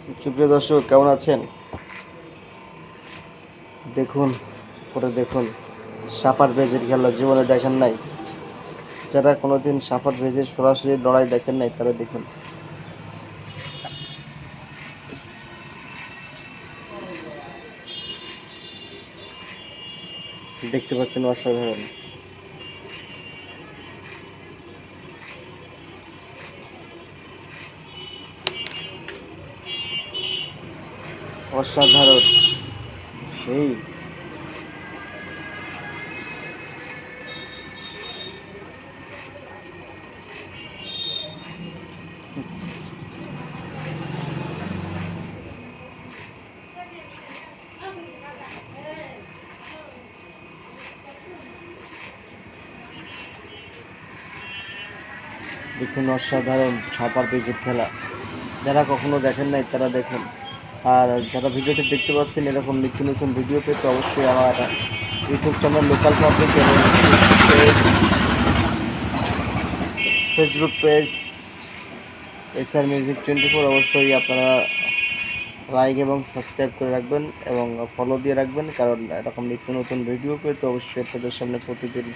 সুপ্রিয় দর্শক, কেমন আছেন? দেখুন, দেখুন সাপার বেজের খেলা জীবনে দেখেন নাই। যারা কোনোদিন সাপার বেজের সরাসরি লড়াই দেখেন নাই তারা দেখুন। দেখতে পাচ্ছেন, অসাধারণ। অসাধারণ সেই দেখুন, অসাধারণ সাপার বেজের খেলা। যারা কখনো দেখেন নাই তারা দেখুন। আর যারা ভিডিওটি দেখতে পাচ্ছেন, এরকম নিত্য নতুন ভিডিও পেতে অবশ্যই আমার ইউটিউব চ্যানেল লোকাল পাবলিক এবং ফেসবুক পেজ এসআর মিউজিক 24 অবশ্যই আপনারা লাইক এবং সাবস্ক্রাইব করে রাখবেন এবং ফলো দিয়ে রাখবেন, কারণ এরকম নিত্য নতুন ভিডিও পেতে অবশ্যই আপনাদের সামনে প্রতিদিন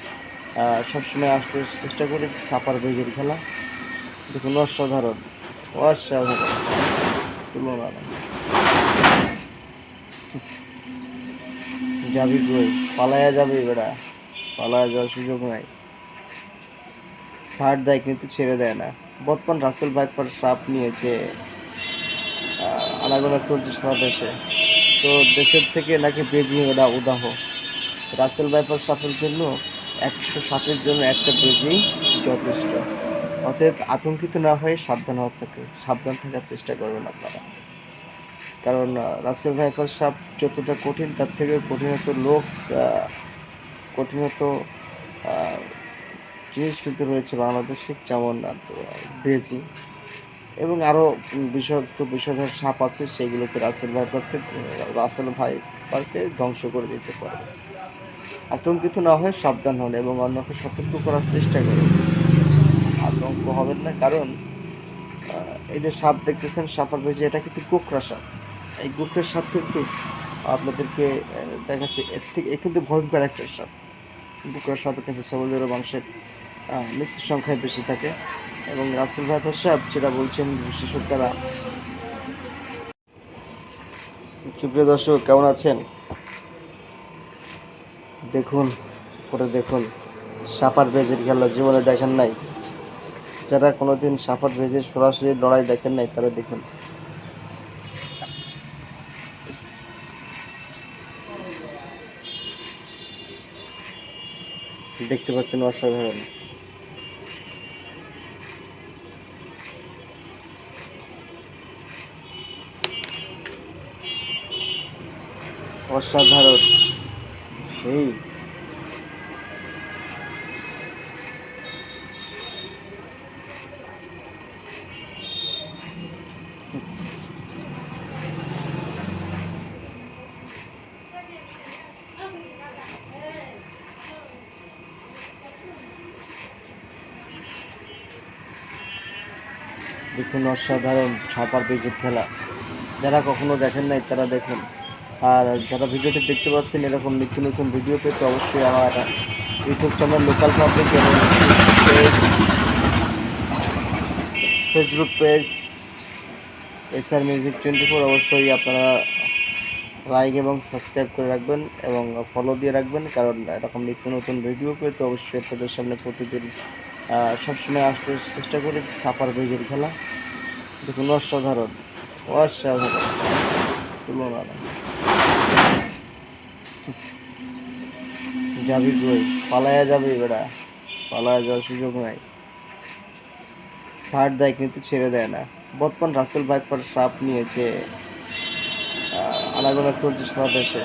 সবসময় আসতে চেষ্টা করি। সাপার বেজের খেলা দেখুন, অসাধারণ অসাধারণ, তুলনা নাই। যাবি কই? পালায়া যাবে বেড়া, পালায়া যাওয়ার সুযোগ নাই। ছাড় দেয় কিন্তু ছেড়ে দেয় না। বর্তমান রাসেল ভাইপার সাপ নিয়েছে, আনাগোনা চলছে সারা দেশে। তো দেশের থেকে নাকি বেজিং ওটা উদাহ। রাসেল ভাইপার সাপের জন্য 107-এর জন্য একটা বেজিং যথেষ্ট। অতএব আতঙ্কিত না হয়ে সাবধান থাকার চেষ্টা করবেন আপনারা, কারণ রাসেল ভাইপার সাপ যতটা কঠিন তার থেকে কঠিনত জিনিস কিন্তু রয়েছে বাংলাদেশে, যেমন বেজিং এবং আরও বিষধর সাপ আছে। সেগুলোকে রাসেল ভাইপারকে ধ্বংস করে দিতে পারে। আতঙ্কিত না হয়ে সাবধান হন এবং অন্যকে সতর্ক করার চেষ্টা করুন। আতঙ্ক হবেন না, কারণ এই যে সাপ দেখতেছেন সাপার বেজে, এটা কিন্তু গোখরা সাপ। এই গোখরা সাপ কিন্তু আপনাদেরকে দেখাচ্ছে, এর কিন্তু ভয়ঙ্কর একটা সাপ। গোখরা সাপে কিন্তু সবলের মাংসের মৃত্যুর সংখ্যায় বেশি থাকে। এবং রাসেল ভাইপার সাপ যেটা বলছেন বিশেষজ্ঞরা। সুপ্রিয় দর্শক, কেমন আছেন? দেখুন, দেখুন সাপার বেজের খেলা জীবনে দেখেন নাই। যারা কোনোদিন সাপার বেজের সরাসরি লড়াই দেখেন নাই তারা দেখুন। দেখতে পাচ্ছেন, অসাধারণ। অসাধারণ সেই দেখুন, অসাধারণ সাপার বেজের খেলা। যারা কখনো দেখেন নাই তারা দেখুন। আর যারা ভিডিওটি দেখতে পাচ্ছেন, এরকম নিত্য নতুন ভিডিও পেতে অবশ্যই আমার ইউটিউব চ্যানেল লোকাল পাবলিক এবং ফেসবুক পেজ এসআর মিউজিক 24 অবশ্যই আপনারা লাইক এবং সাবস্ক্রাইব করে রাখবেন এবং ফলো দিয়ে রাখবেন, কারণ এরকম নিত্য নতুন ভিডিও পেতে অবশ্যই আপনাদের সামনে প্রতিদিন সবসময় আসতে চেষ্টা করি। সাপার বেজের খেলা দেখুন, অসাধারণ অসাধারণ, তুলনা নাই। যাবি কই? পালায়া যাবে বেড়া, পালায়া যাওয়ার সুযোগ নাই। ছাড় দেয় কিন্তু ছেড়ে দেয় না। বর্তমান রাসেল ভাইপার সাপ নিয়েছে, আনাগোনা চলছে সারা দেশে।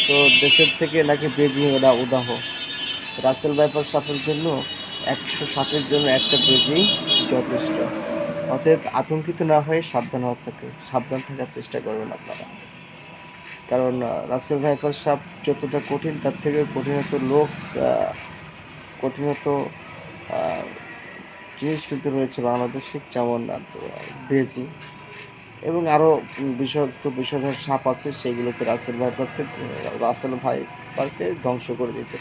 তো দেশের থেকে নাকি বেজিং ওটা উদাহ। রাসেল ভাইপার সাপের জন্য 107-এর জন্য একটা বেজিং যথেষ্ট। অতএব আতঙ্কিত না হয়ে সাবধান থাকার চেষ্টা করবেন আপনারা, কারণ রাসেল ভাইপার সাপ যতটা কঠিন তার থেকে কঠিনত জিনিস কিন্তু রয়েছে বাংলাদেশে, যেমন বেজিং এবং আরও বিষাক্ত বিষধর সাপ আছে সেগুলোকে রাসেল ভাই পার্কে ধ্বংস করে দিতে